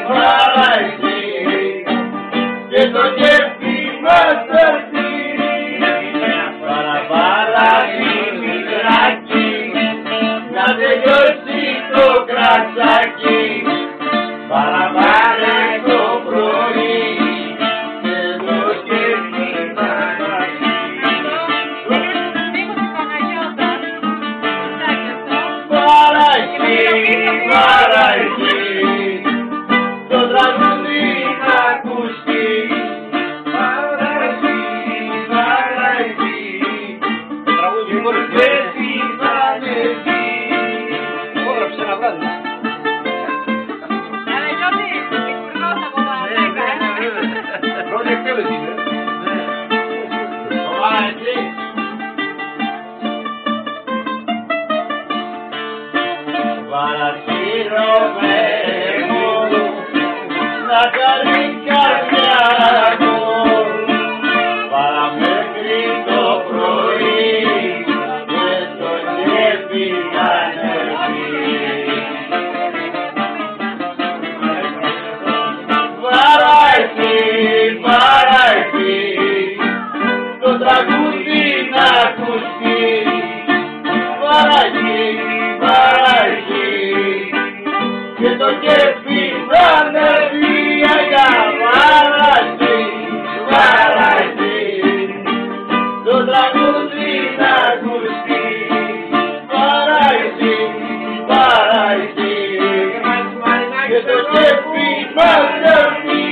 παραεισί και το κέφι μας έρθει. Παραπάρα μικράκι να τελειώσει το κρατσάκι. Παραπάνε το πρωί και το κέφι μας έρθει. Παραεισί, παραεισί, το τραγούδι να ακουστεί. Παραεισί, παραεισί, το τραγούδι μου κέφι θα ανεβεί. Έγραψε ένα βράδυ. Πρώτη εκτέλεση είναι. Παρασύρωμαι μου να καλή καρδιά μου παραμέκρι το πρωί και το κέφι να ανεβεί. Παραεισί, παραεισί, το τραγούδι να ακουστεί. Παραεισί, παραεισί και το κέφι θα ανεβεί. Παραεισί, παραεισί, το τραγούδι να ακουστεί. Παραεισί, παραεισί και το κέφι θα ανεβεί.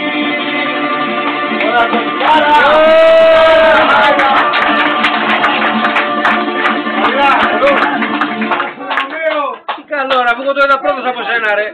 Τι καλό, να βγω τώρα πρώτος από σένα ρε.